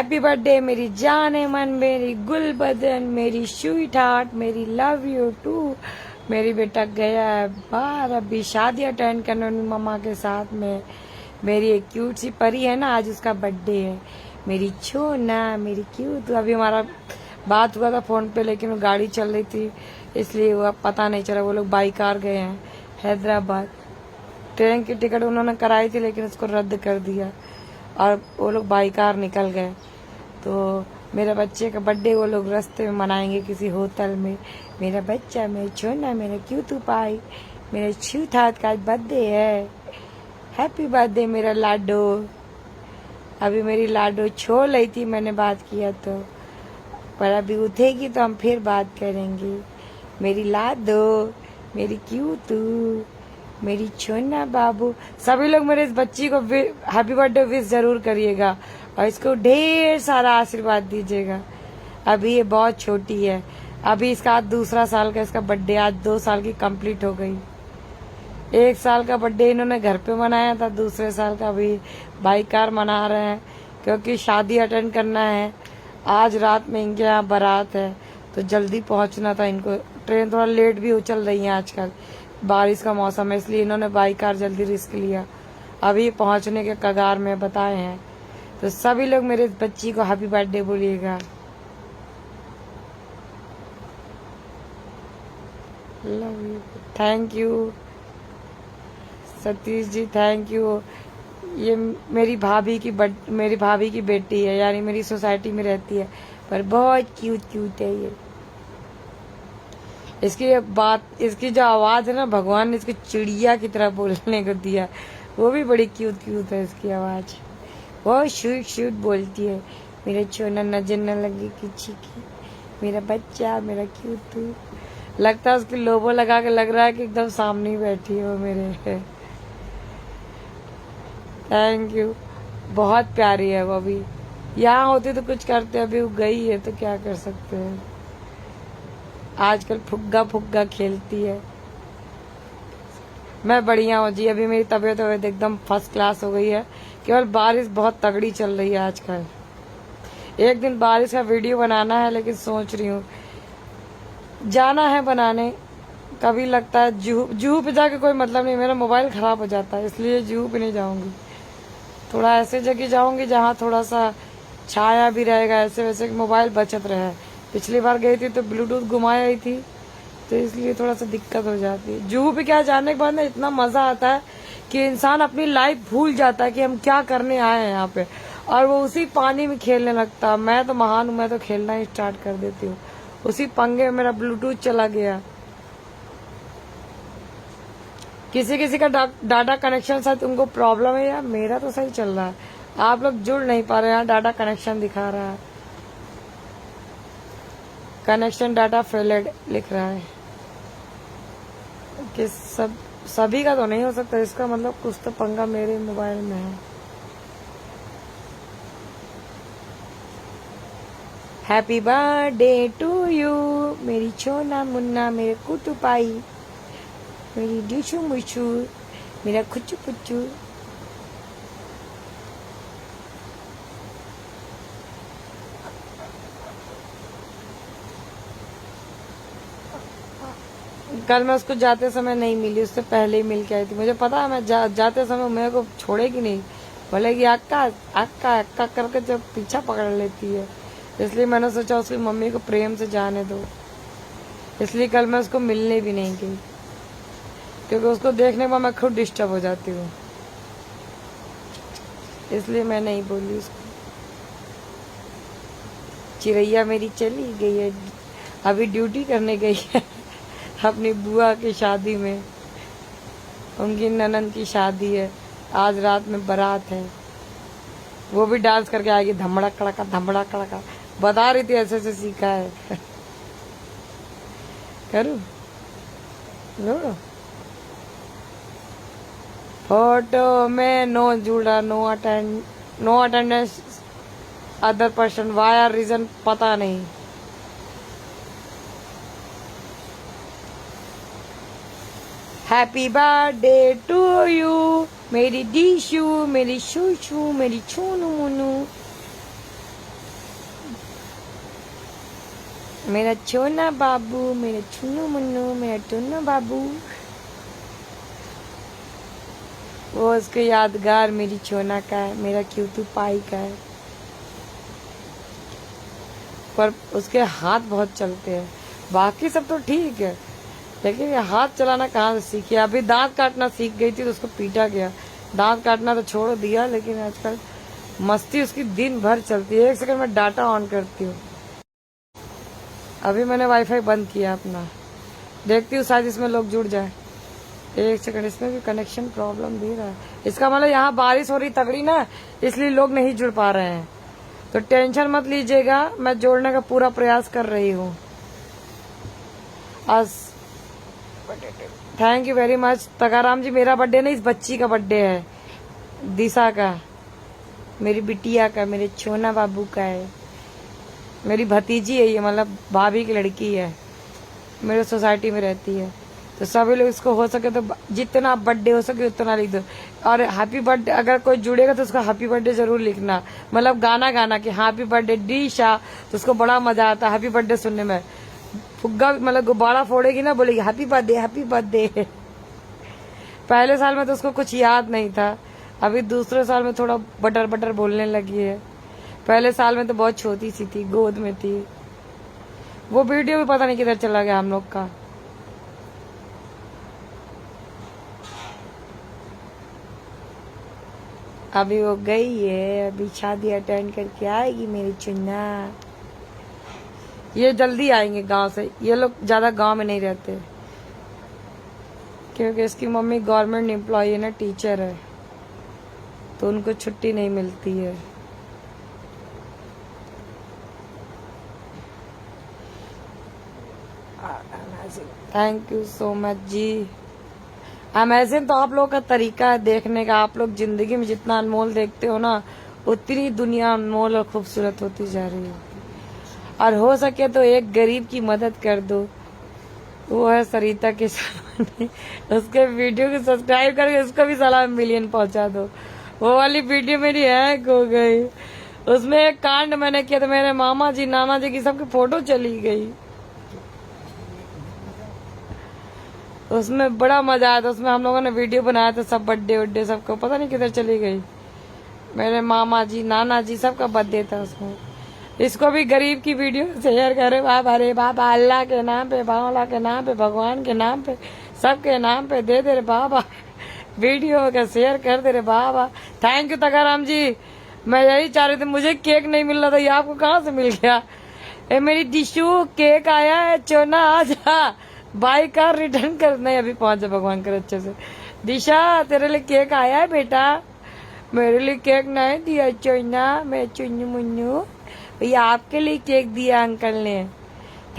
Happy birthday मेरी जाने मन, मेरी गुल बदन, मेरी स्वीट हार्ट, मेरी लव यू टू। मेरी बेटा गया है बाहर अभी शादी अटेंड करने अपनी मम्मा के साथ में। मेरी एक क्यूट सी परी है ना, आज उसका बर्थडे है। मेरी छोना, मेरी क्यूट। अभी हमारा बात हुआ था फोन पे, लेकिन वो गाड़ी चल रही थी इसलिए वो पता नहीं चला। वो लोग बाई कार गए हैं हैदराबाद। ट्रेन की टिकट उन्होंने कराई थी लेकिन उसको रद्द कर दिया और वो लोग बाई कार निकल गए। तो मेरे बच्चे का बर्थडे वो लोग रास्ते में मनाएंगे किसी होटल में। मेरा बच्चा, मेरी छोना, मेरा क्यूट पाई, मेरे छूत हाथ का बर्थडे है। हैप्पी बर्थडे मेरा लाडो। अभी मेरी लाडो छोड़ रही थी, मैंने बात किया तो, पर अभी उठेगी तो हम फिर बात करेंगे। मेरी लाडो, मेरी क्यूट, मेरी छोना बाबू। सभी लोग मेरे इस बच्ची को हैप्पी बर्थडे विश जरूर करिएगा और इसको ढेर सारा आशीर्वाद दीजिएगा। अभी ये बहुत छोटी है, अभी इसका आज दूसरा साल का इसका बर्थडे, आज 2 साल की कंप्लीट हो गई। 1 साल का बर्थडे इन्होंने घर पे मनाया था, दूसरे साल का अभी बाई कार मना रहे हैं क्योंकि शादी अटेंड करना है। आज रात में इनके यहाँ बारात है तो जल्दी पहुंचना था इनको। ट्रेन थोड़ा लेट भी हो चल रही है आजकल, बारिश का मौसम है, इसलिए इन्होंने बाई कार जल्दी रिस्क लिया। अभी पहुंचने के कगार में बताए हैं। तो सभी लोग मेरे बच्ची को हैप्पी बर्थडे बोलिएगा। Love you, thank you Satish ji, thank you. ये मेरी भाभी की बेटी है, यानी मेरी सोसाइटी में रहती है, पर बहुत क्यूट है ये। इसकी जो आवाज है ना, भगवान ने इसको चिड़िया की तरह बोलने को दिया। वो भी बड़ी क्यूट है इसकी आवाज, बहुत शूट बोलती है। मेरा छोना नजर न लगे किसी की, मेरा बच्चा, मेरा क्यूट। लगता है उसकी लोबो लगा के लग रहा है कि एकदम सामने ही बैठी है वो मेरे। थैंक यू, बहुत प्यारी है वो। अभी यहाँ होती तो कुछ करते, अभी वो गई है तो क्या कर सकते हैं। आजकल फुग्गा खेलती है। मैं बढ़िया हूँ जी, अभी मेरी तबीयत एकदम फर्स्ट क्लास हो गई है। केवल बारिश बहुत तगड़ी चल रही है आजकल। एक दिन बारिश का वीडियो बनाना है, लेकिन सोच रही हूँ जाना है बनाने। कभी लगता है जूहू पे जाके कोई मतलब नहीं, मेरा मोबाइल खराब हो जाता है, इसलिए जूहू पे नहीं जाऊंगी। थोड़ा ऐसे जगह जाऊंगी जहाँ थोड़ा सा छाया भी रहेगा, ऐसे वैसे मोबाइल बचत रहे। पिछली बार गई थी तो ब्लूटूथ घुमाई आई थी, तो इसलिए थोड़ा सा दिक्कत हो जाती है। जूहू पे क्या जाने के बाद ना इतना मजा आता है कि इंसान अपनी लाइफ भूल जाता है कि हम क्या करने आए हैं यहाँ पे, और वो उसी पानी में खेलने लगता है। मैं तो महान हूँ, मैं तो खेलना ही स्टार्ट कर देती हूँ। उसी पंगे में मेरा ब्लूटूथ चला गया। किसी का डाटा कनेक्शन शायद उनको प्रॉब्लम है, या मेरा तो सही चल रहा है। आप लोग जुड़ नहीं पा रहे हैं, डाटा कनेक्शन दिखा रहा है, कनेक्शन डाटा फेल्ड लिख रहा है। कि सभी का तो नहीं हो सकता, इसका मतलब कुछ तो पंगा मेरे मोबाइल में है। हैप्पी बर्थडे टू यू मेरी छोना मुन्ना, मेरे कुटुपाई, मेरी डिशू मुशू, मेरा खुचू पुचू। कल मैं उसको जाते समय नहीं मिली, उससे पहले ही मिल के आई थी। मुझे पता है मैं जाते समय मेरे को छोड़ेगी नहीं, बोलेगी अक्का अक्का अक्का करके जब पीछा पकड़ लेती है। इसलिए मैंने सोचा उसकी मम्मी को प्रेम से जाने दो, इसलिए कल मैं उसको मिलने भी नहीं गई, क्योंकि उसको देखने के बाद मैं खुद डिस्टर्ब हो जाती हूँ, इसलिए मैं नहीं बोली उसको। चिड़ैया मेरी चली गई है, अभी ड्यूटी करने गई है अपनी बुआ की शादी में। उनकी ननद की शादी है, आज रात में बारात है। वो भी डांस करके आएगी, धमड़ा कड़का बता रही थी ऐसे सीखा है करूँ लो। फोटो में नो जुड़ा, no attendance other person, via reason पता नहीं। हैप्पी बर्थडे टू यू मेरी डीशू, मेरी शूशू, मेरी छूनू मुनू। मेरा छोना बाबू, मेरा चुन्नू मुन्नू, मेरा टुन्नू बाबू। वो उसके यादगार मेरी छोना का है, मेरा क्यूटू पाई का है। पर उसके हाथ बहुत चलते हैं, बाकी सब तो ठीक है, लेकिन ये हाथ चलाना कहाँ से सीखी? अभी दांत काटना सीख गई थी तो उसको पीटा गया। दांत काटना तो छोड़ दिया, लेकिन आजकल मस्ती उसकी दिन भर चलती है। 1 सेकंड में डाटा ऑन करती हूँ। अभी मैंने वाईफाई बंद किया अपना, देखती हूँ शायद इसमें लोग जुड़ जाए। 1 सेकंड, इसमें भी कनेक्शन प्रॉब्लम दे रहा है। इसका मतलब यहाँ बारिश हो रही तगड़ी ना, इसलिए लोग नहीं जुड़ पा रहे हैं। तो टेंशन मत लीजिएगा, मैं जोड़ने का पूरा प्रयास कर रही हूँ। आज thank you very much Tagaram ji. मेरा बर्थडे नहीं, इस बच्ची का बर्थडे है, दिशा का, मेरी बिटिया का, मेरे छोना बाबू का है। मेरी भतीजी है ये, मतलब भाभी की लड़की है, मेरे सोसाइटी में रहती है। तो सभी लोग इसको हो सके तो जितना बर्थडे हो सके उतना लिख दो। और हैप्पी बर्थडे, अगर कोई जुड़ेगा तो उसका हैप्पी बर्थडे जरूर लिखना, मतलब गाना गाना कि हैप्पी बर्थडे डीशा, तो उसको बड़ा मजा आता है हैप्पी बर्थडे सुनने में। फुग्गा मतलब गुब्बारा फोड़ेगी ना, बोलेगी हैप्पी बर्थडे हैप्पी बर्थडे। पहले साल में तो उसको कुछ याद नहीं था, अभी दूसरे साल में थोड़ा बटर बटर बोलने लगी है। पहले साल में तो बहुत छोटी सी थी, गोद में थी। वो वीडियो भी पता नहीं किधर चला गया हम लोग का। अभी वो गई है, अभी शादी अटेंड करके आएगी मेरी चुन्ना। ये जल्दी आएंगे गांव से, ये लोग ज्यादा गांव में नहीं रहते, क्योंकि इसकी मम्मी गवर्नमेंट एम्प्लॉय है ना, टीचर है, तो उनको छुट्टी नहीं मिलती है। Thank you so much ji. Amazing तो आप लोग का तरीका है देखने का। आप लोग जिंदगी में जितना अनमोल देखते हो ना, उतनी दुनिया अनमोल और खूबसूरत होती जा रही है। और हो सके तो एक गरीब की मदद कर दो, वो है सरिता के सामने। उसके वीडियो को सब्सक्राइब करके उसको भी सलाम मिलियन पहुंचा दो। वो वाली वीडियो मेरी हैक हो गई, उसमें एक कांड मैंने किया तो मेरे मामा जी नाना जी की सबकी फोटो चली गई। उसमें बड़ा मजा आया था, उसमें हम लोगों ने वीडियो बनाया था, सब बर्थडे वड्डे सबको पता नहीं किधर चली गई। मेरे मामा जी नाना जी सबका बर्थडे था उसमें। इसको भी गरीब की वीडियो शेयर करे बाबा, रे बाबा, अल्लाह के नाम पे, बावला के नाम पे, भगवान के नाम पे, सबके नाम पे दे दे रे बाबा, वीडियो का शेयर कर दे रे बाबा। थैंक यू तगाराम जी। मैं यही चाह रही थी, मुझे केक नहीं मिल रहा था, ये आपको कहाँ से मिल गया? ए मेरी डिशू, केक आया है, चोना आ जा, बाई कार रिटर्न कर। नहीं अभी पहुंच जा, भगवान कर अच्छे से। दिशा तेरे लिए केक आया है बेटा, मेरे लिए केक नहीं दिया चोना, मैं चुन्नू मुन्नू, भैया आपके लिए केक दिया अंकल ने।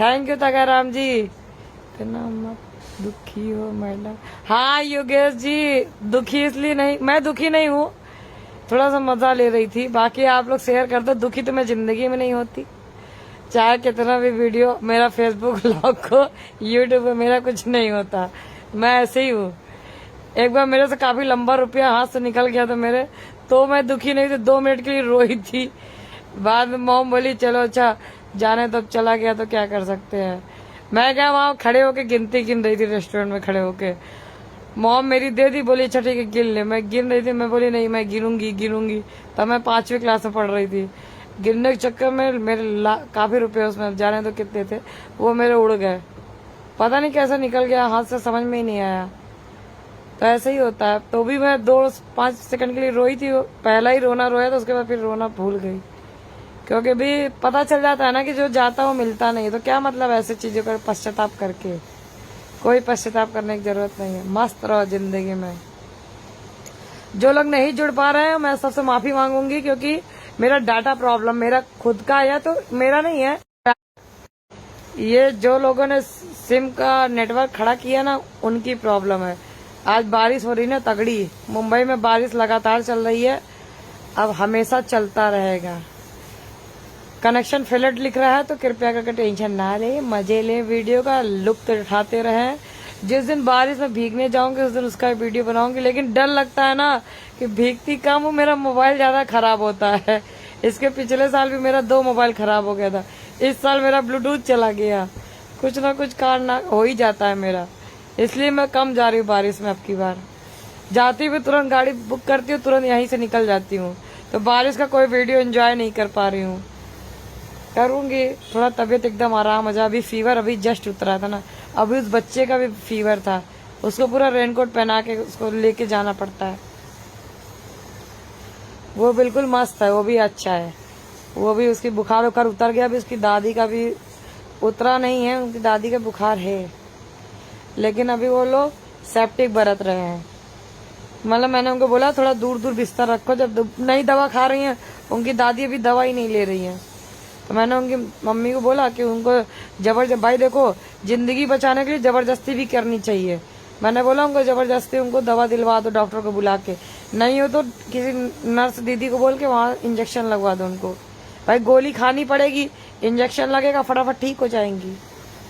थैंक यू तगाराम जी। इतना मत दुखी हो मैडम। हाँ योगेश जी, दुखी इसलिए नहीं, मैं दुखी नहीं हूँ, थोड़ा सा मजा ले रही थी। बाकी आप लोग शेयर कर दो, दुखी तो मैं जिंदगी में नहीं होती, चाहे कितना भी वीडियो मेरा फेसबुक लॉक हो, यूट्यूब पे मेरा कुछ नहीं होता, मैं ऐसे ही हूँ। एक बार मेरे से काफी लंबा रुपया हाथ से निकल गया था मेरे, तो मैं दुखी नहीं थी, 2 मिनट के लिए रोई थी। बाद में मॉम बोली चलो अच्छा जाने, तो चला गया तो क्या कर सकते हैं। मैं क्या वहां खड़े होके गिनती गिन रही थी, रेस्टोरेंट में खड़े होके। मॉम मेरी दे दी, बोली अच्छा ठीक है गिन ले। मैं गिन रही थी, मैं बोली नहीं मैं गिनूंगी। तब मैं 5वीं क्लास में पढ़ रही थी। गिनने के चक्कर में मेरे काफी रुपए उसमें, जाने तो कितने थे, वो मेरे उड़ गए, पता नहीं कैसे निकल गया हाथ से, समझ में ही नहीं आया। तो ऐसे ही होता है। तो भी मैं 2-5 सेकंड के लिए रोई थी, पहला ही रोना रोया, तो उसके बाद फिर रोना भूल गई, क्योंकि भी पता चल जाता है ना कि जो जाता वो मिलता नहीं। तो क्या मतलब ऐसी चीजों का पश्चाताप करके, कोई पश्चाताप करने की जरूरत नहीं है। मस्त रहो जिंदगी में। जो लोग नहीं जुड़ पा रहे हैं मैं सबसे माफी मांगूंगी, क्योंकि मेरा डाटा प्रॉब्लम मेरा खुद का है, तो मेरा नहीं है। ये जो लोगों ने सिम का नेटवर्क खड़ा किया ना, उनकी प्रॉब्लम है। आज बारिश हो रही ना तगड़ी, मुंबई में बारिश लगातार चल रही है, अब हमेशा चलता रहेगा। कनेक्शन फेल्ड लिख रहा है, तो कृपया करके टेंशन ना ले, मजे ले, वीडियो का लुत्फ उठाते रहें। जिस दिन बारिश में भीगने जाऊंगी उस दिन उसका वीडियो बनाऊंगी, लेकिन डर लगता है ना कि भीगती कम हूँ, मेरा मोबाइल ज्यादा खराब होता है, इसके पिछले साल भी मेरा 2 मोबाइल खराब हो गया था। इस साल मेरा ब्लूटूथ चला गया। कुछ ना कुछ कारण हो ही जाता है मेरा, इसलिए मैं कम जा रही हूँ बारिश में। अब की बार जाती हुई तुरंत गाड़ी बुक करती हूँ, तुरंत यहीं से निकल जाती हूँ। तो बारिश का कोई वीडियो एंजॉय नहीं कर पा रही हूँ। करूँगी, थोड़ा तबीयत एकदम आराम हो जाए। अभी फीवर अभी जस्ट उतरा था ना, अभी उस बच्चे का भी फीवर था, उसको पूरा रेनकोट पहना के उसको लेके जाना पड़ता है। वो बिल्कुल मस्त है, वो भी अच्छा है। वो भी उसकी बुखार उखार उतर गया। अभी उसकी दादी का भी उतरा नहीं है, उनकी दादी का बुखार है, लेकिन अभी वो लोग सेप्टिक बरत रहे हैं। मतलब मैंने उनको बोला थोड़ा दूर दूर बिस्तर रखो, जब नई दवा खा रही हैं। उनकी दादी अभी दवा ही नहीं ले रही है, तो मैंने उनकी मम्मी को बोला कि उनको भाई देखो, जिंदगी बचाने के लिए जबरदस्ती भी करनी चाहिए। मैंने बोला उनको जबरदस्ती उनको दवा दिलवा दो डॉक्टर को बुला के, नहीं हो तो किसी नर्स दीदी को बोल के वहाँ इंजेक्शन लगवा दो उनको। भाई गोली खानी पड़ेगी, इंजेक्शन लगेगा, फटाफट ठीक हो जाएंगी।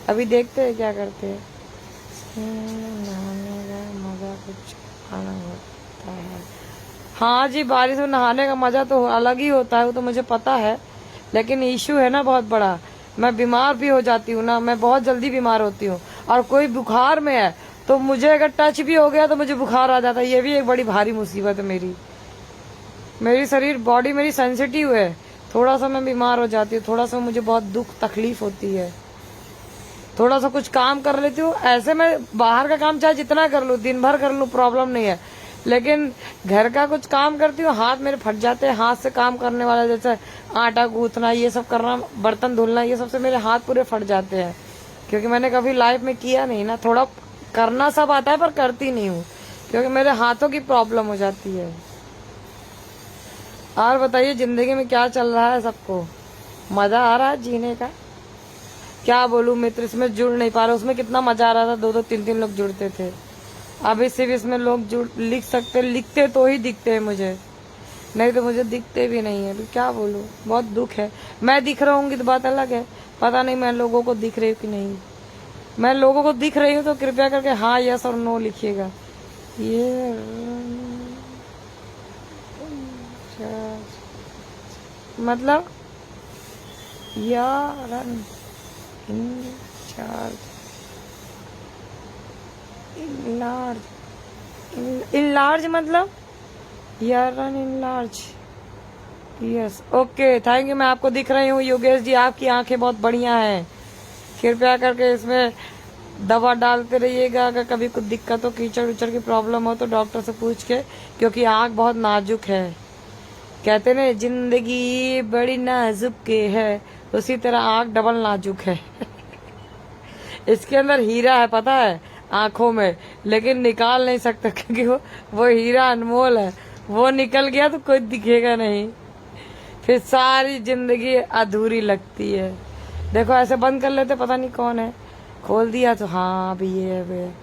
अभी देखते हैं क्या करते हैं। नहाने का मजा कुछ अलग होता है। हाँ जी, बारिश में नहाने का मजा तो अलग ही होता है, वो तो मुझे पता है, लेकिन इशू है ना बहुत बड़ा। मैं बीमार भी हो जाती हूँ ना, मैं बहुत जल्दी बीमार होती हूँ। और कोई बुखार में है तो मुझे अगर टच भी हो गया तो मुझे बुखार आ जाता है। ये भी एक बड़ी भारी मुसीबत है मेरी शरीर बॉडी मेरी सेंसिटिव है। थोड़ा सा मैं बीमार हो जाती हूँ, थोड़ा सा मुझे बहुत दुख तकलीफ होती है। थोड़ा सा कुछ काम कर लेती हूँ, ऐसे मैं बाहर का काम चाहे जितना कर लूँ, दिन भर कर लूँ, प्रॉब्लम नहीं है, लेकिन घर का कुछ काम करती हूँ, हाथ मेरे फट जाते हैं। हाथ से काम करने वाला, जैसे आटा गूंथना, ये सब करना, बर्तन धुलना, ये सबसे मेरे हाथ पूरे फट जाते हैं, क्योंकि मैंने कभी लाइफ में किया नहीं ना। थोड़ा करना सब आता है पर करती नहीं हूँ, क्योंकि मेरे हाथों की प्रॉब्लम हो जाती है। और बताइए जिंदगी में क्या चल रहा है? सबको मजा आ रहा है जीने का? क्या बोलूं मित्र, इसमें जुड़ नहीं पा रहे। उसमें कितना मजा आ रहा था, 2-2 3-3 लोग जुड़ते थे। अभी सिर्फ इसमें लोग लिख सकते, लिखते तो ही दिखते हैं मुझे, नहीं तो मुझे दिखते भी नहीं है। अभी क्या बोलूं, बहुत दुख है। मैं दिख रहा हूँ तो बात अलग है, पता नहीं मैं लोगों को दिख रही हूँ कि नहीं। मैं लोगों को दिख रही हूँ तो कृपया करके हाँ, यस और नो लिखिएगा। ये मतलब यार इनलार्ज मतलब यार enlarge. Yes, okay, thank you. मैं आपको दिख रही हूँ योगेश जी, आपकी आंखें बहुत बढ़िया हैं। कृपया करके इसमें दवा डालते रहिएगा। अगर कभी कुछ दिक्कत हो, कीचड़ उचड़ की प्रॉब्लम हो, तो डॉक्टर से पूछ के, क्योंकि आंख बहुत नाजुक है। कहते ना जिंदगी बड़ी नाजुक है, उसी तरह आंख डबल नाजुक है। इसके अंदर हीरा है, पता है, आंखों में, लेकिन निकाल नहीं सकते, क्योंकि वो हीरा अनमोल है। वो निकल गया तो कोई दिखेगा नहीं, फिर सारी जिंदगी अधूरी लगती है। देखो ऐसे बंद कर लेते, पता नहीं कौन है, खोल दिया तो हाँ अभी ये है।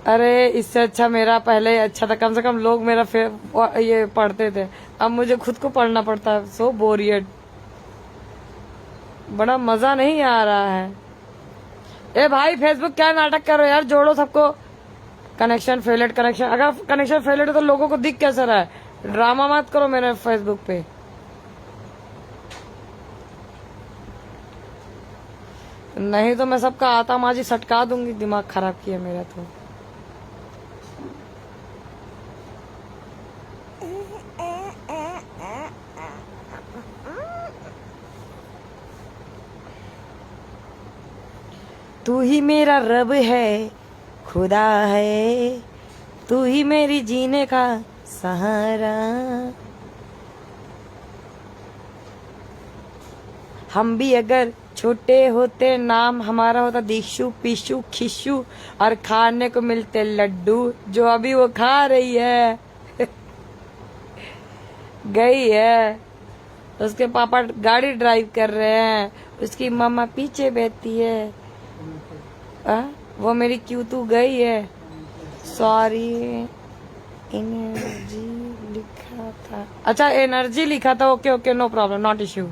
अरे इससे अच्छा मेरा पहले ही अच्छा था, कम से कम लोग मेरा ये पढ़ते थे। अब मुझे खुद को पढ़ना पड़ता है। सो बोरियत, बड़ा मजा नहीं आ रहा है। ए भाई फेसबुक क्या नाटक कर रहे हो यार, जोड़ो सबको। कनेक्शन फेलेड, कनेक्शन, अगर कनेक्शन फेलेड है तो लोगों को दिख कैसा रहा है? ड्रामा मत करो मेरे फेसबुक पे। नहीं तो मैं सबका आता माजी सटका दूंगी। दिमाग खराब किया मेरा तो। तू ही मेरा रब है, खुदा है, तू ही मेरी जीने का सहारा। हम भी अगर छोटे होते, नाम हमारा होता दीक्षु, पीशु, खिशु, और खाने को मिलते लड्डू, जो अभी वो खा रही है। गई है, उसके पापा गाड़ी ड्राइव कर रहे हैं, उसकी मम्मा पीछे बैठी है। वो मेरी क्यूटू गई है। सॉरी, एनर्जी लिखा था। अच्छा एनर्जी लिखा था, okay okay, no problem, not issue.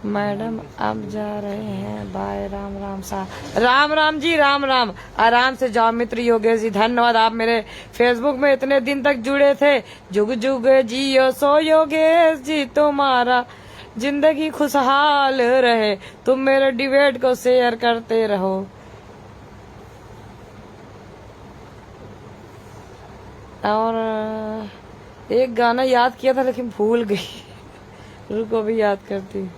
Madam अब जा रहे हैं, बाय। राम राम सा, राम राम जी, राम राम। आराम से जाओ मित्र योगेश जी, धन्यवाद। आप मेरे फेसबुक में इतने दिन तक जुड़े थे। जुग जुग जियो सो योगेश जी तुम्हारा, जिंदगी खुशहाल रहे, तुम मेरे डिबेट को शेयर करते रहो। और एक गाना याद किया था लेकिन भूल गई। रुको भी याद करती।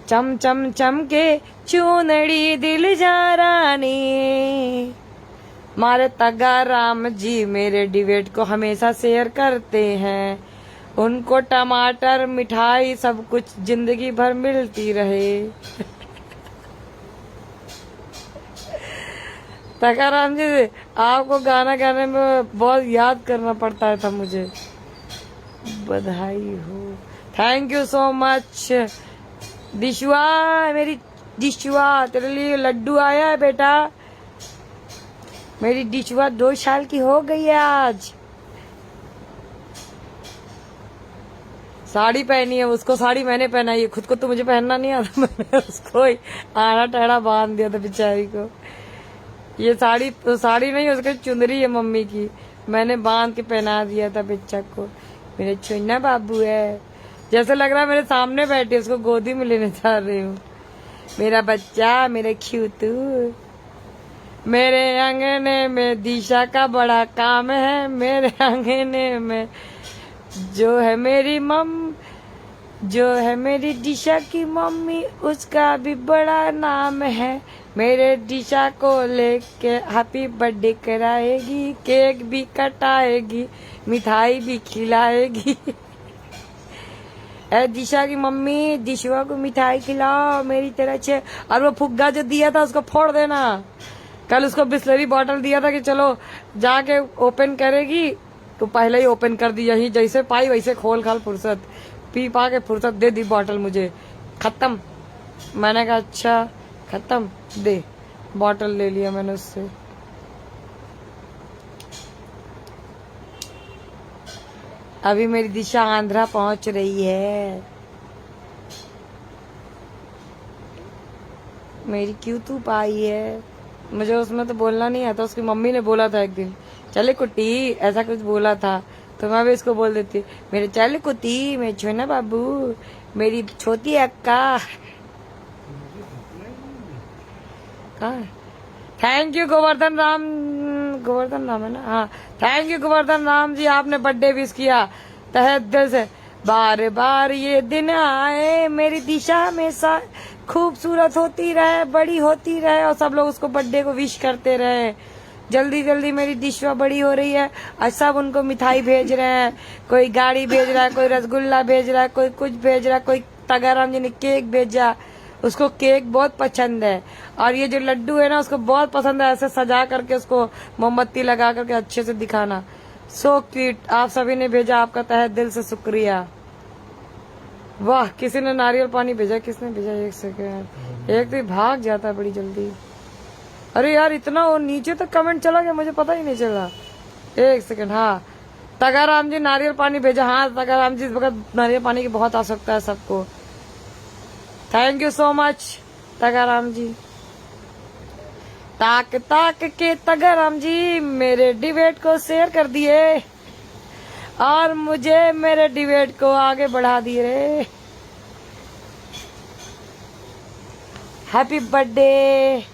चम चम चम के चूनड़ी दिल जा रानी, मारे तगा राम जी मेरे डिबेट को हमेशा शेयर करते हैं। उनको टमाटर मिठाई सब कुछ जिंदगी भर मिलती रहे। तकाराम जी आपको गाना गाने में बहुत याद करना पड़ता था मुझे। बधाई हो, थैंक यू सो मच। दिशवा, मेरी दिशवा, तेरे लिए लड्डू आया है बेटा। मेरी दिशवा 2 साल की हो गई है आज। साड़ी पहनी है, उसको साड़ी मैंने पहनाई है, खुद को तो मुझे पहनना नहीं आता। मैंने उसको ही आड़ा टेढ़ा बांध दिया था बेचारी को। ये साड़ी तो साड़ी नहीं, उसकी चुंदरी है मम्मी की, मैंने बांध के पहना दिया था बच्चा को। मेरे चुन्ना बाबू है, जैसे लग रहा है मेरे सामने बैठे, उसको गोदी में लेने जा रही हूँ। मेरा बच्चा, मेरे क्यूटू। मेरे अंगने में दिशा का बड़ा काम है, मेरे अंगने में जो है मेरी दिशा की मम्मी, उसका भी बड़ा नाम है। मेरे दिशा को लेके हैप्पी बर्थडे कराएगी, केक भी कटाएगी, मिठाई भी खिलाएगी। ए दिशा की मम्मी, दिशवा को मिठाई खिलाओ मेरी तरह से। और वो फुग्गा जो दिया था उसको फोड़ देना। कल उसको बिस्लरी बॉटल दिया था कि चलो जाके ओपन करेगी, तो पहले ही ओपन कर दी। यही जैसे पाई वैसे खोल खाल फुर्सत, पी पा के फुर्सत दे दी बॉटल मुझे। खत्म। मैंने कहा अच्छा खत्म, दे। बॉटल ले लिया मैंने उससे। अभी मेरी दिशा आंध्रा पहुंच रही है। मेरी क्यूटू आई है। मुझे उसमें तो बोलना नहीं आता, उसकी मम्मी ने बोला था एक दिन, चले कुटी, ऐसा कुछ बोला था, तो मैं भी इसको बोल देती, मेरे चल कुटी, मेरे छोना बाबू, मेरी छोटी अक्का। थैंक यू गोवर्धन राम, गोवर्धन राम है ना, हाँ। थैंक यू गोवर्धन राम जी, आपने बर्थडे विश किया तहे दिल से। बार बार ये दिन आए, मेरी दिशा हमेशा खूबसूरत होती रहे, बड़ी होती रहे, और सब लोग उसको बर्थडे को विश करते रहे। जल्दी जल्दी मेरी दिशा बड़ी हो रही है और सब उनको मिठाई भेज रहे हैं। कोई गाड़ी भेज रहा है, कोई रसगुल्ला भेज रहा है, कोई कुछ भेज रहा है, कोई तगाराम जी ने केक भेजा, उसको केक बहुत पसंद है। और ये जो लड्डू है ना उसको बहुत पसंद है, ऐसे सजा करके उसको मोमबत्ती लगा करके अच्छे से दिखाना। So cute. आप सभी ने भेजा, आपका तहे दिल से शुक्रिया। वाह, किसी ने नारियल पानी भेजा, किसने भेजा? एक सेकेंड, एक तो भाग जाता है बड़ी जल्दी। अरे यार इतना वो नीचे तक कमेंट चला गया, मुझे पता ही नहीं चला। एक सेकेंड, हाँ तगाराम जी नारियल पानी भेजा। हाँ तगाराम जी, इस वक्त नारियल पानी की बहुत आवश्यकता है सबको। Thank you so much Tagaram ji. ताक ताक के तगाराम जी मेरे डिबेट को शेयर कर दिए और मुझे मेरे डिबेट को आगे बढ़ा दिए रे। Happy birthday.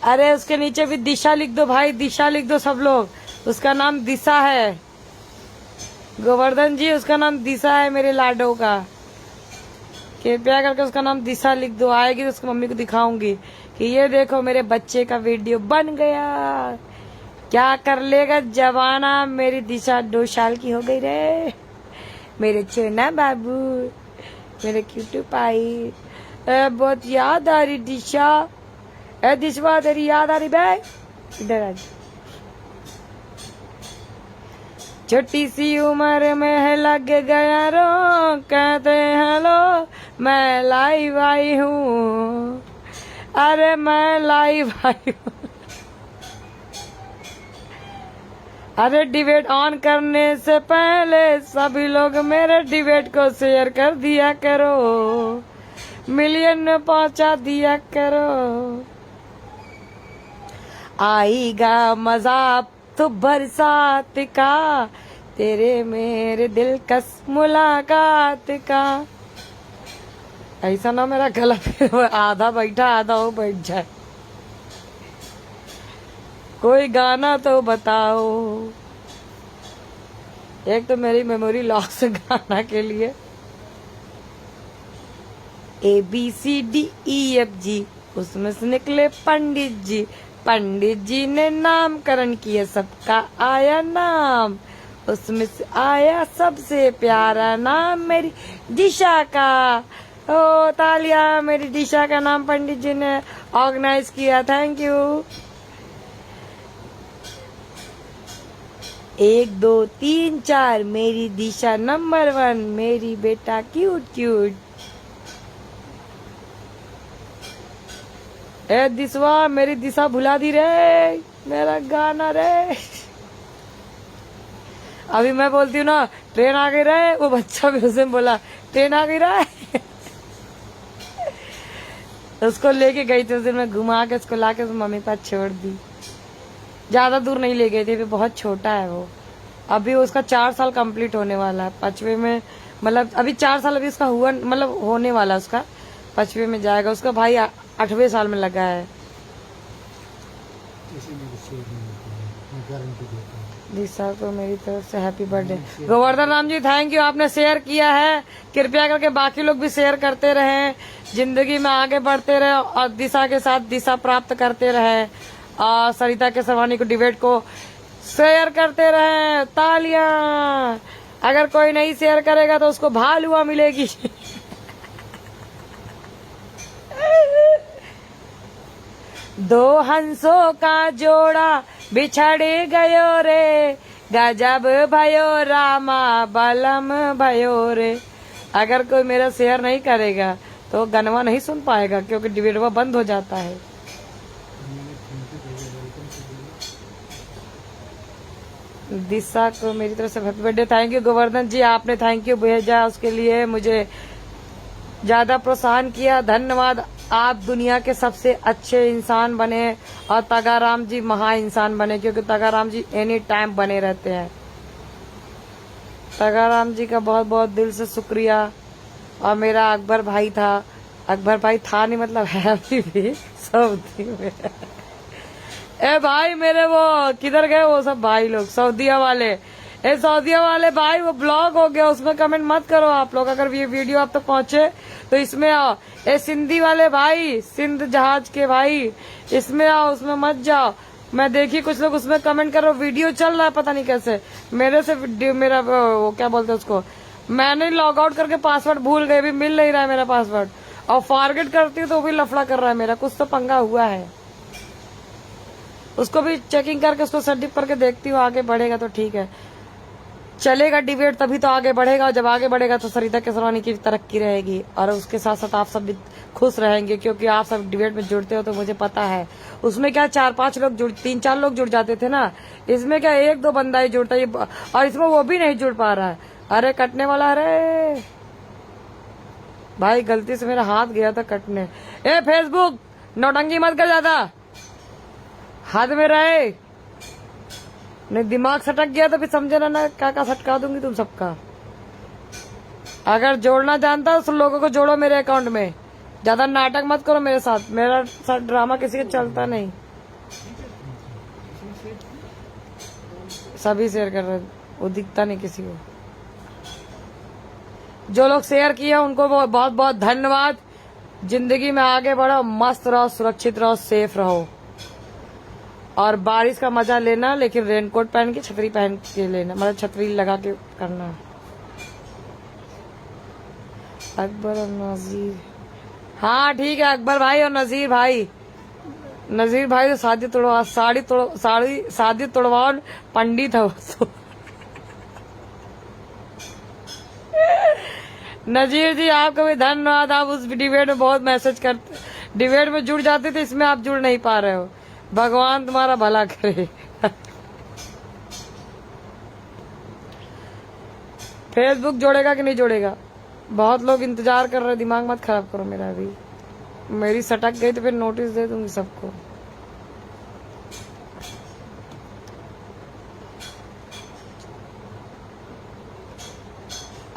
अरे उसके नीचे भी दिशा लिख दो भाई, दिशा लिख दो सब लोग। उसका नाम दिशा है गोवर्धन जी, उसका नाम दिशा है मेरे लाडो का। कृपया करके उसका नाम दिशा लिख दो। आएगी तो उसकी मम्मी को दिखाऊंगी कि ये देखो मेरे बच्चे का वीडियो बन गया। क्या कर लेगा जवाना, मेरी दिशा 2 साल की हो गई रे। मेरे चेना बाबू, मेरे क्यूटू पाई। बहुत याद आ रही दिशा। दिशवा तेरी याद आ रही बे, इधर आ। छोटी सी उम्र में लग गया रो, कहते हैं लो मैं लाइव आई हूँ। अरे मैं लाइव आई हूँ। अरे डिबेट ऑन करने से पहले सभी लोग मेरे डिबेट को शेयर कर दिया करो, मिलियन में पहुंचा दिया करो। आएगा मजा अब तो बरसात का, तेरे मेरे दिलकश मुलाकात का। ऐसा ना मेरा गला फिर आधा बैठा आधा वो बैठ जाए। कोई गाना तो बताओ। एक तो मेरी मेमोरी लॉस है गाना के लिए। ABCDEFG, उसमें से निकले पंडित जी। पंडित जी ने नामकरण किया, सबका आया नाम। उसमें से आया सबसे प्यारा नाम मेरी दिशा का। ओ तालिया, मेरी दिशा का नाम पंडित जी ने ऑर्गेनाइज किया। Thank you. 1 2 3 4 मेरी दिशा नंबर 1, मेरी बेटा क्यूट क्यूट। ए दिशवा, मेरी दिशा भुला दी रे, मेरा गाना रे। अभी मैं बोलती हूँ ना ट्रेन आ गई रे, वो बच्चा भी उसे बोला ट्रेन आ गई रे। उसको लेके गई थी उस दिन, मैं घुमा के उसको लाके मम्मी के पास छोड़ दी। ज्यादा दूर नहीं ले गए थे, अभी बहुत छोटा है वो। अभी उसका 4 साल कंप्लीट होने वाला है, 5वें में, मतलब अभी 4 साल अभी उसका हुआ, मतलब होने वाला उसका 5वें में जाएगा। उसका भाई 8वें साल में लगा है। दिशा को मेरी तरफ से happy birthday. Govardhan Ram ji thank you, आपने शेयर किया है। कृपया करके बाकी लोग भी शेयर करते रहें, जिंदगी में आगे बढ़ते रहे और दिशा के साथ दिशा प्राप्त करते रहे। और सरिता के सरवानी को डिबेट को शेयर करते रहें। तालियां। अगर कोई नहीं शेयर करेगा तो उसको भालुआ मिलेगी। दो हंसों का जोड़ा बिछड़ गयो रे, गजब भयो रामा बलम भयो रे। अगर कोई मेरा शेयर नहीं करेगा तो गनवा नहीं सुन पाएगा, क्योंकि डिबेटवा बंद हो जाता है। दिशा को मेरी तरफ से happy birthday. Thank you Govardhan ji, आपने थैंक यू भेजा, उसके लिए मुझे ज्यादा प्रोत्साहन किया। धन्यवाद। आप दुनिया के सबसे अच्छे इंसान बने और तगाराम जी महा इंसान बने, क्योंकि तगाराम जी एनी टाइम बने रहते हैं। तगाराम जी का बहुत बहुत दिल से शुक्रिया। और मेरा अकबर भाई था, अकबर भाई था नहीं मतलब है अभी भी सऊदी में। ए भाई मेरे वो किधर गए वो सब भाई लोग सऊदिया वाले। ए सऊदिया वाले भाई वो ब्लॉग हो गया, उसमें कमेंट मत करो आप लोग। अगर ये वीडियो आप तक पहुंचे तो इसमें आओ। ए सिंधी वाले भाई, सिंध जहाज के भाई, इसमें आओ, उसमें मत जाओ। मैं देखी कुछ लोग उसमें कमेंट करो, वीडियो चल रहा है पता नहीं कैसे। मेरे से मेरा वो क्या बोलते हैं उसको, मैंने लॉग आउट करके पासवर्ड भूल गए, भी मिल नहीं रहा है मेरा पासवर्ड। और फॉरगेट करती हूँ तो भी लफड़ा कर रहा है मेरा, कुछ तो पंगा हुआ है। उसको भी चेकिंग करके उसको सर्टिफ करके देखती हूँ, आगे बढ़ेगा तो ठीक है। चलेगा डिबेट तभी तो आगे बढ़ेगा, और जब आगे बढ़ेगा तो सरिता केसरवानी की तरक्की रहेगी। और उसके साथ साथ आप सब भी खुश रहेंगे, क्योंकि आप सब डिबेट में जुड़ते हो तो मुझे पता है। उसमें क्या 4-5 लोग 3-4 लोग जुड़ जाते थे ना, इसमें क्या 1-2 बंदा ही जुड़ता है, और इसमें वो भी नहीं जुड़ पा रहा है। अरे कटने वाला, अरे भाई गलती से मेरा हाथ गया था कटने। ए फेसबुक नौटंकी मत कर, ज्यादा हाथ में रहे, नहीं दिमाग सटक गया तो फिर समझे ना क्या सटका दूंगी तुम सबका। अगर जोड़ना जानता हो तो लोगों को जोड़ो मेरे अकाउंट में, ज्यादा नाटक मत करो मेरे साथ। मेरा साथ ड्रामा किसी का चलता नहीं। सभी शेयर कर रहे, वो दिखता नहीं किसी को। जो लोग शेयर किए उनको बहुत बहुत धन्यवाद। जिंदगी में आगे बढ़ो, मस्त रहो, सुरक्षित रहो, सेफ रहो। और बारिश का मजा लेना, लेकिन रेनकोट पहन के, छतरी पहन के लेना, मतलब छतरी लगा के करना। अकबर और नजीर, हाँ ठीक है, अकबर भाई और नजीर भाई। नजीर भाई तो शादी तोड़वा, शादी तोड़वाओ पंडित है वो। नजीर जी आपका भी धन्यवाद। आप उस डिबेट में बहुत मैसेज करते, डिबेट में जुड़ जाते थे, इसमें आप जुड़ नहीं पा रहे हो। भगवान तुम्हारा भला करे। फेसबुक जोड़ेगा कि नहीं जोड़ेगा? बहुत लोग इंतजार कर रहे, दिमाग मत खराब करो मेरा। अभी मेरी सटक गई तो फिर नोटिस दे दूंगी सबको।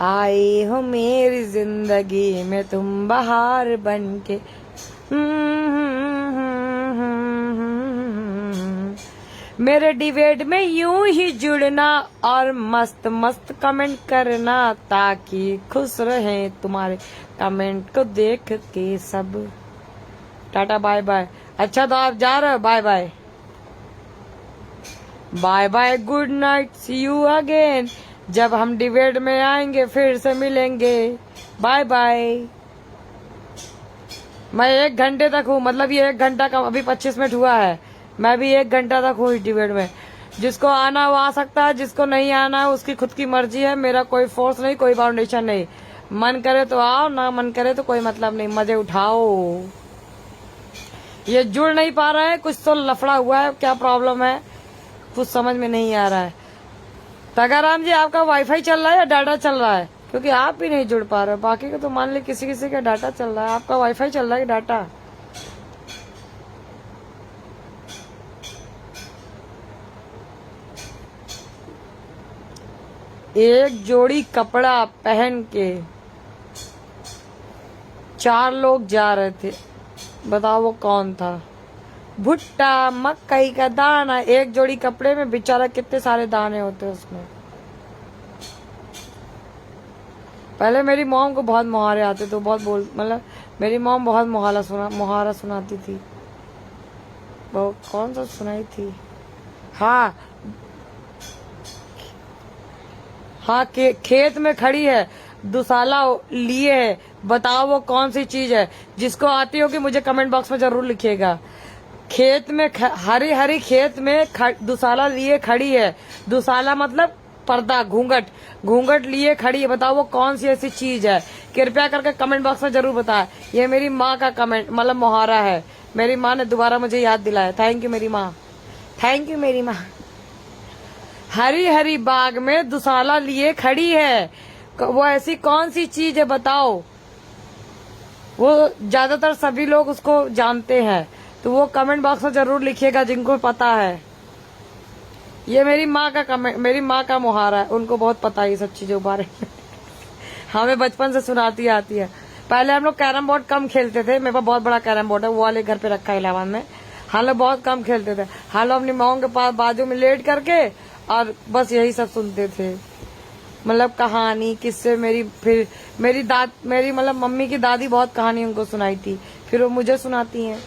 आए हो मेरी जिंदगी में तुम बहार बन के, मेरे डिबेट में यूं ही जुड़ना और मस्त मस्त कमेंट करना, ताकि खुश रहें तुम्हारे कमेंट को देख के सब। Tata bye bye. अच्छा तो आप जा रहे हो? Bye bye bye bye, good night, see you again. जब हम डिबेट में आएंगे फिर से मिलेंगे। Bye bye. मैं 1 घंटे तक हूँ, मतलब ये 1 घंटा का अभी 25 मिनट हुआ है। मैं भी 1 घंटा तक हूँ इस डिबेट में। जिसको आना वो आ सकता है, जिसको नहीं आना है उसकी खुद की मर्जी है। मेरा कोई फोर्स नहीं, कोई बाउंडेशन नहीं। मन करे तो आओ, ना मन करे तो कोई मतलब नहीं, मजे उठाओ। ये जुड़ नहीं पा रहा है, कुछ तो लफड़ा हुआ है, क्या प्रॉब्लम है कुछ समझ में नहीं आ रहा है। तगाराम जी, आपका वाईफाई चल रहा है या डाटा चल रहा है? क्योंकि आप ही नहीं जुड़ पा रहे हो। बाकी का तो मान ली किसी किसी का डाटा चल रहा है, आपका वाईफाई चल रहा है कि डाटा? एक जोड़ी कपड़ा पहन के 4 लोग जा रहे थे, बताओ वो कौन था? भुट्टा मकई का दाना। एक जोड़ी कपड़े में बेचारा कितने सारे दाने होते उसमें। पहले मेरी मॉम को बहुत मुहारे आते थे, बहुत मतलब मेरी मॉम बहुत मुहारा सुनाती थी। वो कौन सा सुनाई थी? हाँ हाँ, खेत में खड़ी है, दुसाला लिए है, बताओ वो कौन सी चीज है? जिसको आती होगी मुझे कमेंट बॉक्स में जरूर लिखिएगा। खेत में हरी हरी खेत में दुसाला लिए खड़ी है। दुसाला मतलब पर्दा, घूंघट, घूंघट लिए खड़ी है, बताओ वो कौन सी ऐसी चीज है? कृपया करके कमेंट बॉक्स में जरूर बताएं। ये मेरी माँ का कमेंट मतलब मुहारा है। मेरी माँ ने दोबारा मुझे याद दिलाया। थैंक यू मेरी माँ, थैंक यू मेरी माँ। हरी हरी बाग में दुसाला लिए खड़ी है, वो ऐसी कौन सी चीज है बताओ? वो ज्यादातर सभी लोग उसको जानते हैं, तो वो कमेंट बॉक्स में जरूर लिखिएगा जिनको पता है। ये मेरी माँ का कमेंट, मेरी माँ का मुहारा है, उनको बहुत पता है ये सब चीजों के बारे में। हमें बचपन से सुनाती आती है। पहले हम लोग कैरम बोर्ड कम खेलते थे, मेरे पास बहुत बड़ा कैरम बोर्ड है, वो वाले घर पे रखा है इलाहाबाद में। हम लोग बहुत कम खेलते थे। हम लोग अपनी माओ के पास बाजू में लेट करके और बस यही सब सुनते थे, मतलब कहानी किससे। मेरी मतलब मम्मी की दादी बहुत कहानी उनको सुनाई थी, फिर वो मुझे सुनाती हैं।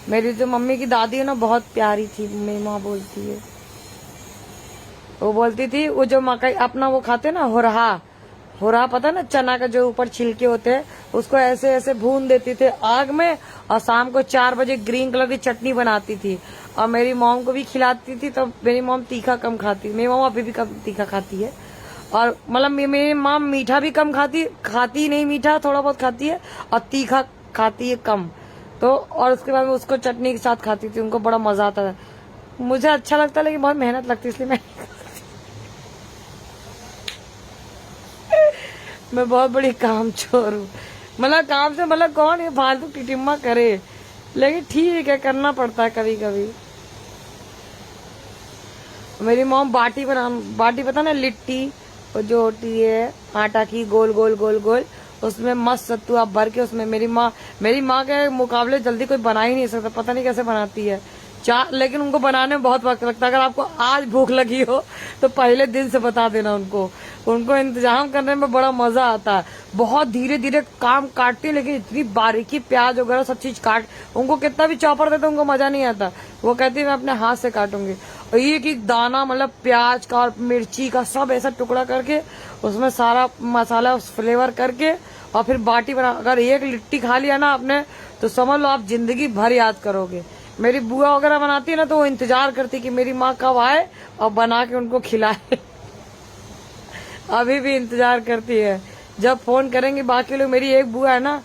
मेरी जो मम्मी की दादी है ना बहुत प्यारी थी, मेरी माँ बोलती है। वो बोलती थी वो जो मकई अपना वो खाते ना, होरहा पता ना, चना का जो ऊपर छिलके होते हैं, उसको ऐसे ऐसे भून देती थी आग में, और शाम को 4 बजे ग्रीन कलर की चटनी बनाती थी और मेरी मॉम को भी खिलाती थी। तो मेरी मॉम तीखा कम खाती, मेरी मॉम अभी भी कम तीखा खाती है। और मतलब मेरी मॉम मीठा भी कम खाती नहीं, मीठा थोड़ा बहुत खाती है और तीखा खाती है कम। तो और उसके बाद में उसको चटनी के साथ खाती थी, उनको बड़ा मजा आता था। मुझे अच्छा लगता लेकिन बहुत मेहनत लगती, इसलिए मैं बहुत बड़ी काम चोर हूँ। मतलब काम से मतलब कौन ये फालतू टिटिम्मा करे, लेकिन ठीक है करना पड़ता है कभी कभी। मेरी मॉम बाटी पता ना, लिट्टी वो जो होती है आटा की, गोल गोल गोल गोल, उसमें मस्त सत्तू आप भर के, उसमें मेरी माँ के मुकाबले जल्दी कोई बना ही नहीं सकता, पता नहीं कैसे बनाती है। लेकिन उनको बनाने में बहुत वक्त लगता है। अगर आपको आज भूख लगी हो तो पहले दिन से बता देना उनको इंतजाम करने में बड़ा मजा आता है। बहुत धीरे धीरे काम काटती है, लेकिन इतनी बारीकी प्याज वगैरह सब चीज काट, उनको कितना भी चॉपर देते उनको मजा नहीं आता। वो कहती है मैं अपने हाथ से काटूंगी, और एक दाना मतलब प्याज का और मिर्ची का सब ऐसा टुकड़ा करके उसमें सारा मसाला फ्लेवर करके और फिर बाटी बना। अगर एक लिट्टी खा लिया ना आपने तो समझ लो आप जिंदगी भर याद करोगे। मेरी बुआ वगैरह बनाती है ना तो वो इंतजार करती कि मेरी माँ कब आए और बना के उनको खिलाए। अभी भी इंतजार करती है जब फोन करेंगे बाकी लोग। मेरी एक बुआ है ना,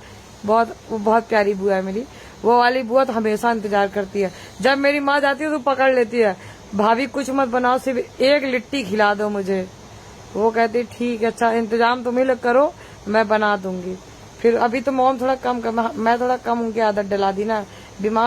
बहुत प्यारी बुआ है मेरी, वो वाली बुआ तो हमेशा इंतजार करती है। जब मेरी माँ जाती है तो पकड़ लेती है, भाभी कुछ मत बनाओ, सिर्फ एक लिट्टी खिला दो मुझे। वो कहती ठीक है, अच्छा इंतजाम तुम ही लोग करो, मैं बना दूंगी। फिर अभी तो मोम थोड़ा कम कर, मैं थोड़ा कम उनकी आदत डला दी ना, बीमार